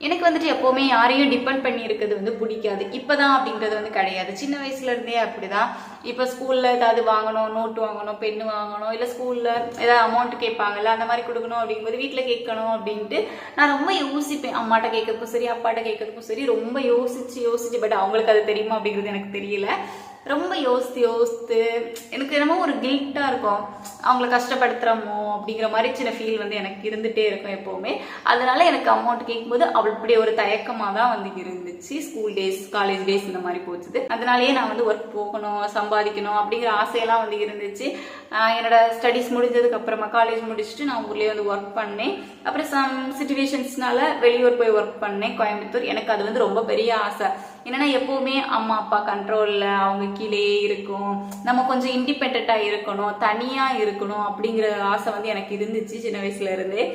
எனக்கு வந்துட்டு எப்போவுமே யாரையும் டிபெண்ட் பண்ணி இருக்கிறது வந்து பிடிக்காது. இப்போதான் அப்படின்றது வந்து கிடையாது. சின்ன வயசுல இருந்தே அப்படிதான். இப்போ ஸ்கூல்ல ஏதாவது வாங்கணும், நோட்டு வாங்கணும், பென்னு வாங்கணும், இல்லை ஸ்கூல்ல ஏதாவது அமௌண்ட் கேட்பாங்கல்ல, அந்த மாதிரி கொடுக்கணும் அப்படிங்கும்போது வீட்டில் கேட்கணும் அப்படின்ட்டு நான் ரொம்ப யோசிப்பேன். அம்மாட்ட கேட்கறதுக்கும் சரி, அப்பாட்ட கேட்கறதுக்கும் சரி, ரொம்ப யோசிச்சு பட் அவங்களுக்கு அது தெரியுமா அப்படிங்கிறது எனக்கு தெரியல. ரொம்ப யோசித்து எனக்கு என்னமோ ஒரு கில்ட்டாக இருக்கும், அவங்கள கஷ்டப்படுத்துகிறோமோ அப்படிங்கிற மாதிரி சின்ன ஃபீல் வந்து எனக்கு இருந்துகிட்டே இருக்கும் எப்போவுமே. அதனால எனக்கு அமௌண்ட் கேட்கும்போது அப்படி ஒரு தயக்கமாக தான் வந்து இருந்துச்சு. ஸ்கூல் டேஸ், காலேஜ் டேஸ் இந்த மாதிரி போச்சுது. அதனாலேயே நான் வந்து ஒர்க் போகணும், சம்பாதிக்கணும் அப்படிங்கிற ஆசையெல்லாம் வந்து இருந்துச்சு. என்னோட ஸ்டடீஸ் முடிஞ்சதுக்கு அப்புறமா காலேஜ் முடிச்சுட்டு நான் ஊர்லேயே வந்து ஒர்க் பண்ணேன். அப்புறம் சம் சிச்சுவேஷன்ஸ்னால வெளியூர் போய் ஒர்க் பண்ணேன், கோயம்புத்தூர். எனக்கு அது வந்து ரொம்ப பெரிய ஆசை. என்னன்னா எப்பவுமே அம்மா அப்பா கண்ட்ரோல்ல அவங்க கீழே இருக்கும், நம்ம கொஞ்சம் இண்டிபெண்டா இருக்கணும், தனியா இருக்கணும் அப்படிங்கிற ஆசை வந்து எனக்கு இருந்துச்சு சின்ன வயசுல இருந்தே.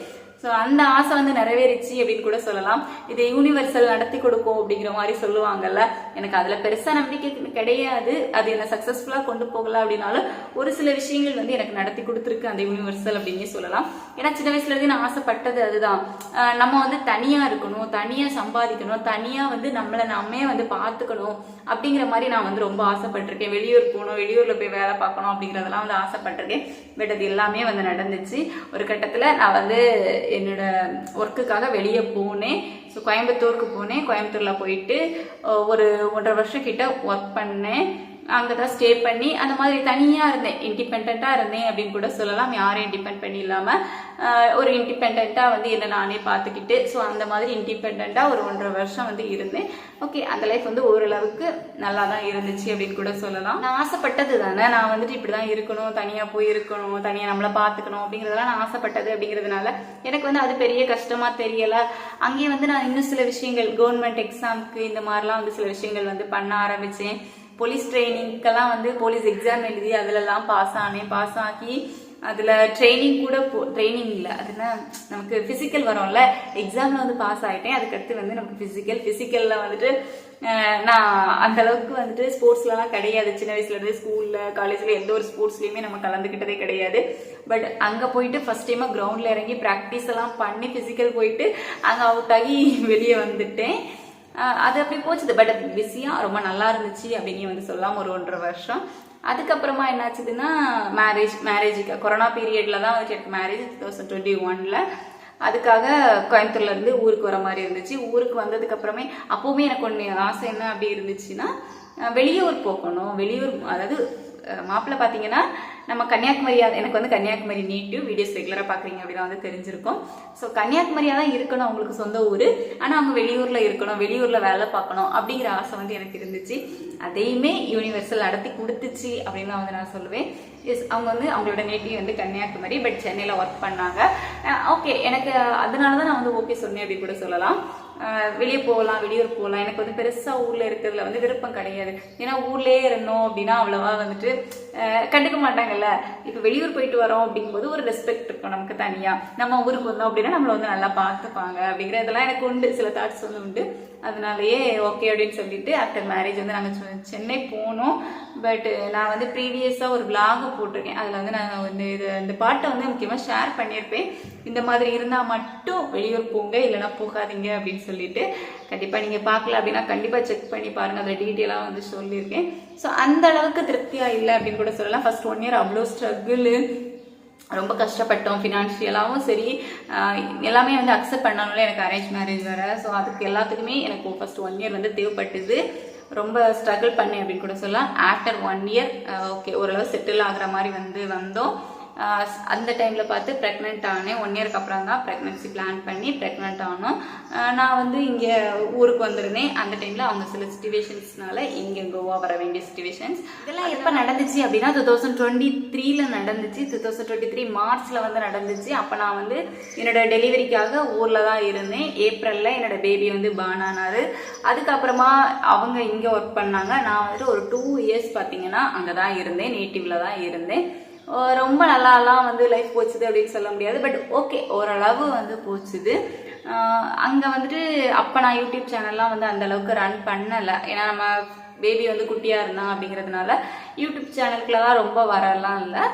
ஸோ அந்த ஆசை வந்து நிறைவேறிச்சு அப்படின்னு கூட சொல்லலாம். இது யூனிவர்சல் நடத்தி கொடுக்கும் அப்படிங்கிற மாதிரி சொல்லுவாங்கல்ல. எனக்கு அதில் பெருசாக நம்பிக்கை கிடையாது. அது என்ன சக்ஸஸ்ஃபுல்லாக கொண்டு போகலாம் அப்படின்னாலும் ஒரு சில விஷயங்கள் வந்து எனக்கு நடத்தி கொடுத்துருக்கு அந்த யூனிவர்சல் அப்படின்னே சொல்லலாம். ஏன்னா சின்ன வயசுலேருந்து நான் ஆசைப்பட்டது அதுதான். நம்ம வந்து தனியாக இருக்கணும், தனியாக சம்பாதிக்கணும், தனியாக வந்து நம்மளை நாமே வந்து பார்த்துக்கணும் அப்படிங்கிற மாதிரி நான் வந்து ரொம்ப ஆசைப்பட்டிருக்கேன். வெளியூர் போகணும், வெளியூரில் போய் வேலை பார்க்கணும் அப்படிங்கிறதெல்லாம் வந்து ஆசைப்பட்டிருக்கேன். பட் அது எல்லாமே வந்து நடந்துச்சு. ஒரு கட்டத்தில் நான் வந்து என்னோட ஒர்க்குக்காக வெளியே போனேன். ஸோ கோயம்புத்தூருக்கு போனேன். கோயம்புத்தூரில் போயிட்டு ஒரு 1.5 வருஷம் கிட்ட ஒர்க் பண்ணேன். அங்கே தான் ஸ்டே பண்ணி அந்த மாதிரி தனியாக இருந்தேன், இண்டிபெண்ட்டாக இருந்தேன் அப்படின்னு கூட சொல்லலாம். யாரையும் டிபெண்ட் பண்ணி இல்லாமல் ஒரு இண்டிபெண்ட்டாக வந்து என்ன நானே பார்த்துக்கிட்டு, ஸோ அந்த மாதிரி இண்டிபெண்ட்டாக ஒரு 1.5 வருஷம் வந்து இருந்தேன். ஓகே, அந்த லைஃப் வந்து ஓரளவுக்கு நல்லா தான் இருந்துச்சு அப்படின்னு கூட சொல்லலாம். நான் ஆசைப்பட்டது தானே, நான் வந்துட்டு இப்படி தான் இருக்கணும், தனியாக போய் இருக்கணும், தனியாக நம்மளை பார்த்துக்கணும் அப்படிங்கிறதெல்லாம் நான் ஆசைப்பட்டது. அப்படிங்கிறதுனால எனக்கு வந்து அது பெரிய கஷ்டமாக தெரியலை. அங்கேயே வந்து நான் இன்னும் சில விஷயங்கள் கவர்மெண்ட் எக்ஸாமுக்கு இந்த மாதிரிலாம் வந்து சில விஷயங்கள் வந்து பண்ண ஆரம்பித்தேன். போலீஸ் ட்ரைனிங்க்கெல்லாம் வந்து போலீஸ் எக்ஸாம் எழுதி அதிலெல்லாம் பாஸ் ஆகி அதில் ட்ரைனிங் கூட ட்ரைனிங் இல்லை, அதுனா நமக்கு ஃபிசிக்கல் வரும்ல, எக்ஸாமில் வந்து பாஸ் ஆகிட்டேன். அதுக்கடுத்து வந்து நமக்கு ஃபிசிக்கலில் வந்துட்டு நான் அந்த அளவுக்கு வந்துட்டு ஸ்போர்ட்ஸ்லாம் கிடையாது. சின்ன வயசுலேருந்து ஸ்கூலில் காலேஜில் எந்த ஒரு ஸ்போர்ட்ஸ்லையுமே நம்ம கலந்துக்கிட்டதே கிடையாது. பட் அங்கே போயிட்டு ஃபர்ஸ்ட் டைமாக கிரவுண்டில் இறங்கி ப்ராக்டிஸ் எல்லாம் பண்ணி ஃபிசிக்கல் போயிட்டு அங்கே அவுட் ஆகி வெளியே வந்துட்டேன். அது அப்படி போச்சுது. பட் அது பிஸியாக ரொம்ப நல்லா இருந்துச்சு அப்படின்னு வந்து சொல்லலாம். ஒரு 1.5 வருஷம். அதுக்கப்புறமா என்னாச்சுதுன்னா மேரேஜுக்கு கொரோனா பீரியடில் தான் வந்துட்டு எனக்கு மேரேஜ் 2021. அதுக்காக கோயம்புத்தூர்லேருந்து ஊருக்கு வர மாதிரி இருந்துச்சு. ஊருக்கு வந்ததுக்கப்புறமே அப்போவுமே எனக்கு ஒன்று ஆசை என்ன அப்படி இருந்துச்சுன்னா, வெளியூர் போகணும். வெளியூர் அதாவது மாப்பிள்ளை பார்த்தீங்கன்னா நம்ம கன்னியாகுமரியாக, எனக்கு வந்து கன்னியாகுமரி நேட்டிவ், வீடியோஸ் ரெகுலராக பார்க்குறீங்க அப்படின்னா வந்து தெரிஞ்சிருக்கும். ஸோ கன்னியாகுமரியாக தான் இருக்கணும் அவங்களுக்கு சொந்த ஊர், ஆனால் அவங்க வெளியூரில் இருக்கணும், வெளியூரில் வேலை பார்க்கணும் அப்படிங்கிற ஆசை வந்து எனக்கு இருந்துச்சு. அதையுமே யூனிவர்சல் நடத்தி கொடுத்துச்சு அப்படின்னு வந்து நான் சொல்லுவேன். அவங்க வந்து அவங்களோட நேட்டிவ் வந்து கன்னியாகுமரி, பட் சென்னையில் ஒர்க் பண்ணாங்க. ஓகே, எனக்கு அதனால தான் நான் வந்து ஓகே சொன்னேன் அப்படி கூட சொல்லலாம். வெளியே போகலாம், வெளியூர் போகலாம். எனக்கு வந்து பெருசாக ஊரில் இருக்கிறதுல வந்து விருப்பம் கிடையாது. ஏன்னா ஊர்லேயே இருந்தோம் அப்படின்னா அவ்வளோவா வந்துட்டு கண்டுக்க மாட்டாங்கல்ல. இப்போ வெளியூர் போயிட்டு வரோம் அப்படிங்கும்போது ஒரு ரெஸ்பெக்ட் இருக்கும் நமக்கு தனியாக. நம்ம ஊருக்கு வந்தோம் அப்படின்னா நம்மளை வந்து நல்லா பார்த்துப்பாங்க அப்படிங்கிற இதெல்லாம் எனக்கு உண்டு, சில தாட்ஸ் வந்து உண்டு. அதனாலயே ஓகே அப்படின்னு சொல்லிட்டு ஆஃப்டர் மேரேஜ் வந்து நாங்கள் சென்னை போனோம். பட் நான் வந்து ப்ரீவியஸாக ஒரு விளாக் போட்டிருக்கேன். அதில் வந்து நான் வந்து இந்த பாட்டை வந்து முக்கியமாக ஷேர் பண்ணியிருப்பேன். இந்த மாதிரி இருந்தால் மட்டும் வெளியூர் போங்க, இல்லைனா போகாதீங்க அப்படின்னு சொல்லிட்டு. கண்டிப்பாக நீங்கள் பார்க்கல அப்படின்னா கண்டிப்பாக செக் பண்ணி பாருங்கள். அதில் டீட்டெயிலாக வந்து சொல்லியிருக்கேன். ஸோ அந்த அளவுக்கு திருப்தியாக இல்லை அப்படின்னு கூட சொல்லலாம். ஃபர்ஸ்ட் 1 இயர் அவ்வளோ ஸ்ட்ரகிள், ரொம்ப கஷ்டப்பட்டோம். ஃபினான்ஷியலாகவும் சரி, எல்லாமே வந்து அக்செப்ட் பண்ணாலும் எனக்கு அரேஞ்ச் மேரேஜ் வேறு. ஸோ அதுக்கு எல்லாத்துக்குமே எனக்கு ஃபர்ஸ்ட் 1 இயர் வந்து தேவைப்பட்டுது. ரொம்ப ஸ்ட்ரகிள் பண்ணேன் அப்படின்னு கூட சொல்லலாம். ஆஃப்டர் 1 இயர் ஓகே ஓரளவு செட்டில் ஆகிற மாதிரி வந்தோம். அந்த டைமில் பார்த்து ப்ரெக்னென்ட் ஆனேன். 1 இயருக்கு அப்புறம் தான் ப்ரெக்னன்சி பிளான் பண்ணி ப்ரெக்னென்ட் ஆனோம். நான் வந்து இங்கே ஊருக்கு வந்திருந்தேன். அந்த டைமில் அவங்க சில சிச்சுவேஷன்ஸ்னால இங்கே கோவா வர வேண்டிய சிச்சுவேஷன்ஸ். இதெல்லாம் எப்போ நடந்துச்சு அப்படின்னா 2023 நடந்துச்சு. 2023 மார்ச்சில் வந்து நடந்துச்சு. அப்போ நான் வந்து என்னோட டெலிவரிக்காக ஊரில் தான் இருந்தேன். ஏப்ரலில் என்னோட பேபி வந்து பார்ன் ஆனார். அதுக்கப்புறமா அவங்க இங்கே ஒர்க் பண்ணாங்க. நான் வந்துட்டு ஒரு 2 இயர்ஸ் பார்த்தீங்கன்னா அங்கே தான் இருந்தேன், நேட்டிவில் தான் இருந்தேன். ரொம்ப நல்லாலாம் வந்து லைஃப் போச்சுது அப்படின்னு சொல்ல முடியாது. பட் ஓகே, ஓரளவு வந்து போச்சுது. அங்கே வந்துட்டு அப்போ நான் யூடியூப் சேனல்லாம் வந்து அந்த அளவுக்கு ரன் பண்ணலை. ஏன்னா நம்ம பேபி வந்து குட்டியாக இருந்தான் அப்படிங்கிறதுனால யூடியூப் சேனலுக்குலாம் ரொம்ப வரலாம் இல்லை.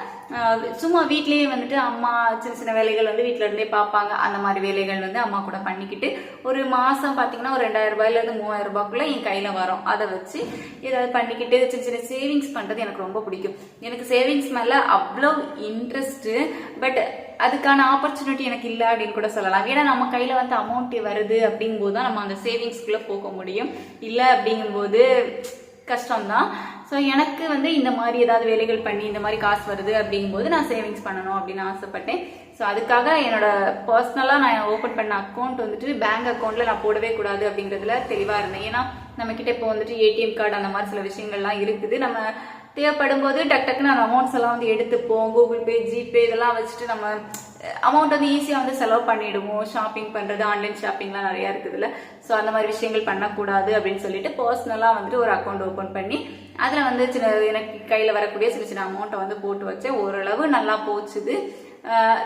சும்மா வீட்லேயே வந்துட்டு அம்மா சின்ன சின்ன வேலைகள் வந்து வீட்டில இருந்தே பார்ப்பாங்க. அந்த மாதிரி வேலைகள் வந்து அம்மா கூட பண்ணிக்கிட்டு ஒரு மாதம் பார்த்தீங்கன்னா ஒரு 2000 ரூபாயிலேருந்து 3000 ரூபாய்க்குள்ள என் கையில் வரும். அதை வச்சு ஏதாவது பண்ணிக்கிட்டு சின்ன சின்ன சேவிங்ஸ் பண்ணுறது எனக்கு ரொம்ப பிடிக்கும். எனக்கு சேவிங்ஸ் மேலே அவ்வளோ இன்ட்ரெஸ்ட்டு. பட் அதுக்கான ஆப்பர்ச்சுனிட்டி எனக்கு இல்லை அப்படின்னு கூட சொல்லலாம். ஏன்னா நம்ம கையில் வந்து அமௌண்ட் வருது அப்படிங்கும்போது தான் நம்ம அந்த சேவிங்ஸ்குள்ளே போக முடியும். இல்லை அப்படிங்கும்போது கஷ்டம்தான். ஸோ எனக்கு வந்து இந்த மாதிரி ஏதாவது வேலைகள் பண்ணி இந்த மாதிரி காசு வருது அப்படிங்கும்போது நான் சேவிங்ஸ் பண்ணணும் அப்படின்னு ஆசைப்பட்டேன். ஸோ அதுக்காக என்னோட பர்சனலாக நான் ஓப்பன் பண்ண அக்கௌண்ட் வந்துட்டு பேங்க் அக்கௌண்ட்டில் நான் போடவே கூடாது அப்படிங்கிறதுல தெளிவாக இருந்தேன். ஏன்னா நம்மக்கிட்ட இப்போ வந்துட்டு ஏடிஎம் கார்டு அந்த மாதிரி சில விஷயங்கள்லாம் இருக்குது. நம்ம தேவைப்படும் போது டக்குன்னு அந்த அமௌண்ட்ஸ் எல்லாம் வந்து எடுத்துப்போம். கூகுள் பே, ஜிபே இதெல்லாம் வச்சுட்டு நம்ம அமௌண்ட் வந்து ஈஸியாக வந்து செலவு பண்ணிடுவோம். ஷாப்பிங் பண்ணுறது, ஆன்லைன் ஷாப்பிங்லாம் நிறையா இருக்குதுல்ல. ஸோ அந்த மாதிரி விஷயங்கள் பண்ணக்கூடாது அப்படின்னு சொல்லிட்டு பர்சனலாக வந்துட்டு ஒரு அக்கௌண்ட் ஓப்பன் பண்ணி அதில் வந்து எனக்கு கையில் வரக்கூடிய சின்ன சின்ன அமௌண்ட்டை வந்து போட்டு வச்சேன். ஓரளவு நல்லா போச்சுது.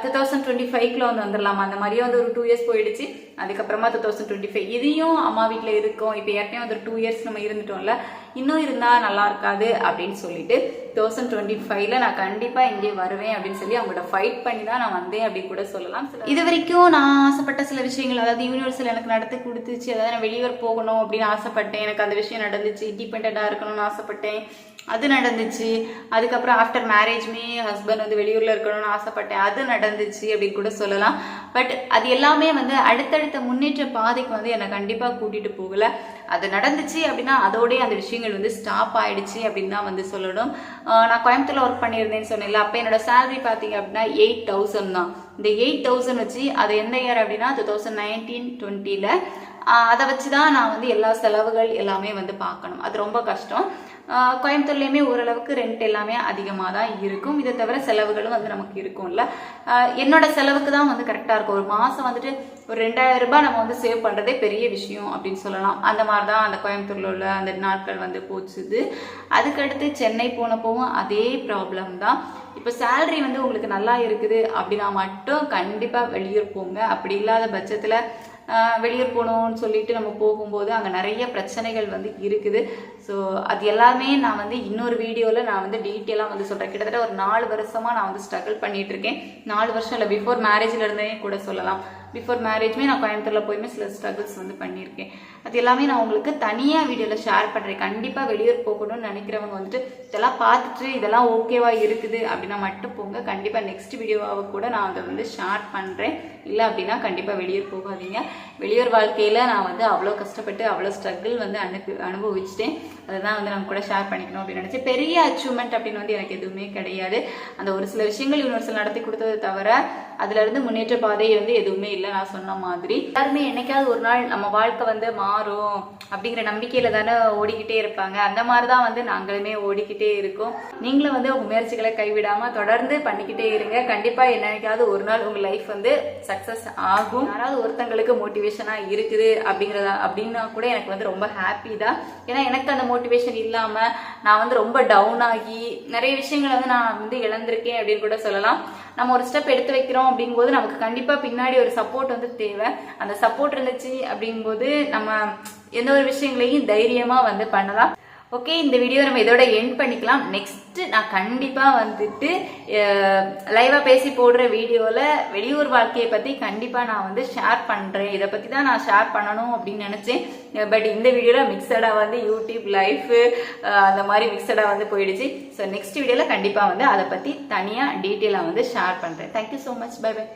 2025 வந்து வந்துடலாமா, அந்த மாதிரியே வந்து ஒரு 2 இயர்ஸ் போயிடுச்சு. அதுக்கப்புறமா 2025 இதையும் அம்மா வீட்டில் இருக்கோம். இப்போ ஏற்கனவே வந்து 2 இயர்ஸ் நம்ம இருந்துட்டோம்ல, இன்னும் இருந்தால் நல்லா இருக்காது அப்படின்னு சொல்லிட்டு 2025 நான் கண்டிப்பாக இங்கே வருவேன் அப்படின்னு சொல்லி அவங்கள்ட்ட ஃபைட் பண்ணி தான் நான் வந்தேன் அப்படின்னு கூட சொல்லலாம். இது வரைக்கும் நான் ஆசைப்பட்ட சில விஷயங்கள், அதாவது யூனிவர்சல் எனக்கு நடத்தி கொடுத்துச்சு. அதாவது நான் வெளியூர் போகணும் அப்படின்னு ஆசைப்பட்டேன். எனக்கு அந்த விஷயம் நடந்துச்சு. இண்டிபெண்டாக இருக்கணும்னு ஆசைப்பட்டேன், அது நடந்துச்சு. அதுக்கப்புறம் ஆஃப்டர் மேரேஜ்மே ஹஸ்பண்ட் வந்து வெளியூரில் இருக்கணும்னு ஆசைப்பட்டேன், அது நடந்துச்சு அப்படின்னு கூட சொல்லலாம். பட் அது எல்லாமே வந்து அடுத்தடுத்த முன்னேற்ற பாதைக்கு வந்து என்னை கண்டிப்பாக கூட்டிகிட்டு போகலை. அது நடந்துச்சு அப்படின்னா அதோடய அந்த விஷயங்கள் வந்து ஸ்டாப் ஆயிடுச்சு அப்படின்னு தான் வந்து சொல்லணும். நான் கோயம்புத்தூர்ல ஒர்க் பண்ணியிருந்தேன்னு சொன்னேன்ல, அப்போ என்னோட சேலரி பார்த்தீங்க அப்படின்னா 8000 தான். இந்த 8000 வச்சு அது எந்த இயர் அப்படின்னா 2019-20 அதை வச்சு தான் நான் வந்து எல்லா செலவுகள் எல்லாமே வந்து பார்க்கணும். அது ரொம்ப கஷ்டம். கோயம்புத்தூர்லேயுமே ஓரளவுக்கு ரெண்ட் எல்லாமே அதிகமாக தான் இருக்கும். இதை தவிர செலவுகளும் வந்து நமக்கு இருக்கும்ல. என்னோட செலவுக்கு தான் வந்து கரெக்டாக இருக்கும். ஒரு மாதம் வந்துட்டு ஒரு 2000 ரூபாய் நம்ம வந்து சேவ் பண்ணுறதே பெரிய விஷயம் அப்படின்னு சொல்லலாம். அந்த மாதிரி தான் அந்த கோயம்புத்தூரில் உள்ள அந்த நாட்கள் வந்து போச்சுது. அதுக்கடுத்து சென்னை போனப்போவும் அதே ப்ராப்ளம் தான். இப்போ சேலரி வந்து உங்களுக்கு நல்லா இருக்குது அப்படின்னா மட்டும் கண்டிப்பாக வெளியூர் போங்க. அப்படி இல்லாத பட்சத்தில் வெளியூர் போகணும்னு சொல்லிட்டு நம்ம போகும்போது அங்கே நிறைய பிரச்சனைகள் வந்து இருக்குது. ஸோ அது எல்லாமே நான் வந்து இன்னொரு வீடியோவில் நான் வந்து டீட்டெயிலாக வந்து சொல்கிறேன். கிட்டத்தட்ட ஒரு 4 வருஷமாக நான் வந்து ஸ்ட்ரகிள் பண்ணிகிட்டு இருக்கேன். 4 வருஷம் இல்லை, பிஃபோர் மேரேஜில் இருந்தே கூட சொல்லலாம். பிஃபோர் மேரேஜ்மே நான் கோயம்புத்தூரில் போயுமே சில ஸ்ட்ரகிள்ஸ் வந்து பண்ணியிருக்கேன். அது எல்லாமே நான் உங்களுக்கு தனியாக வீடியோவில் ஷேர் பண்ணுறேன். கண்டிப்பாக வெளியூர் போகணும்னு நினைக்கிறவங்க வந்துட்டு இதெல்லாம் பார்த்துட்டு இதெல்லாம் ஓகேவா இருக்குது அப்படின்னா மட்டும் போங்க. கண்டிப்பாக நெக்ஸ்ட் வீடியோவாக கூட நான் அதை வந்து ஷேர் பண்ணுறேன். இல்லை அப்படின்னா கண்டிப்பாக வெளியூர் போகாதீங்க. வெளியூர் வாழ்க்கையில் நான் வந்து அவ்வளோ கஷ்டப்பட்டு அவ்வளோ ஸ்ட்ரகிள் வந்து அனுபவிச்சிட்டேன். அதுதான் வந்து நம்ம கூட ஷேர் பண்ணிக்கணும் அப்படின்னு நினச்சேன். பெரிய அச்சீவ்மெண்ட் அப்படின்னு வந்து எனக்கு எதுவுமே கிடையாது. அந்த ஒரு சில விஷயங்கள் யூனிவர்சல் நடத்தி கொடுத்ததை தவிர அதுலேருந்து முன்னேற்ற பாதை வந்து எதுவுமே இல்லை. நான் சொன்ன மாதிரி எல்லாருமே என்னைக்காவது ஒரு நாள் நம்ம வாழ்க்கை வந்து மாறும் அப்படிங்கிற நம்பிக்கையில தானே ஓடிக்கிட்டே இருப்பாங்க. அந்த மாதிரி தான் வந்து நாங்களுமே ஓடிக்கிட்டே இருக்கோம். நீங்களும் வந்து உங்க முயற்சிகளை கைவிடாம தொடர்ந்து பண்ணிக்கிட்டே இருங்க. கண்டிப்பா என்னைக்காவது ஒரு நாள் உங்க லைஃப் வந்து சக்சஸ் ஆகும். யாராவது ஒருத்தங்களுக்கு மோட்டிவேஷனா இருக்குது அப்படின்னா கூட எனக்கு வந்து ரொம்ப ஹாப்பி தான். ஏன்னா எனக்கு அந்த மோட்டிவேஷன் இல்லாம நான் வந்து ரொம்ப டவுன் ஆகி நிறைய விஷயங்களை வந்து நான் வந்து இழந்திருக்கேன் அப்படின்னு கூட சொல்லலாம். நம்ம ஒரு ஸ்டெப் எடுத்து வைக்கிறோம் அப்படிங்கும்போது நமக்கு கண்டிப்பா பின்னாடி ஒரு சப்போர்ட் வந்து தேவை. அந்த சப்போர்ட் இருந்துச்சு அப்படிங்கும்போது நம்ம எந்த ஒரு விஷயங்களையும் தைரியமா வந்து பண்ணலாம். ஓகே, இந்த வீடியோ நம்ம இதோட எண்ட் பண்ணிக்கலாம். நெக்ஸ்ட் நான் கண்டிப்பா வந்துட்டு லைவா பேசி போடுற வீடியோல வெளியூர் வாழ்க்கையை பத்தி கண்டிப்பா நான் வந்து ஷேர் பண்றேன். இதை பத்தி தான் நான் ஷேர் பண்ணணும் அப்படின்னு நினைச்சேன். பட் இந்த வீடியோல மிக்சடா வந்து யூடியூப் லைஃப் அந்த மாதிரி மிக்சடா வந்து போயிடுச்சு. ஸோ நெக்ஸ்ட் வீடியோல கண்டிப்பா வந்து அதை பத்தி தனியா டீட்டெயிலா வந்து ஷேர் பண்றேன். Thank you so much. Bye by.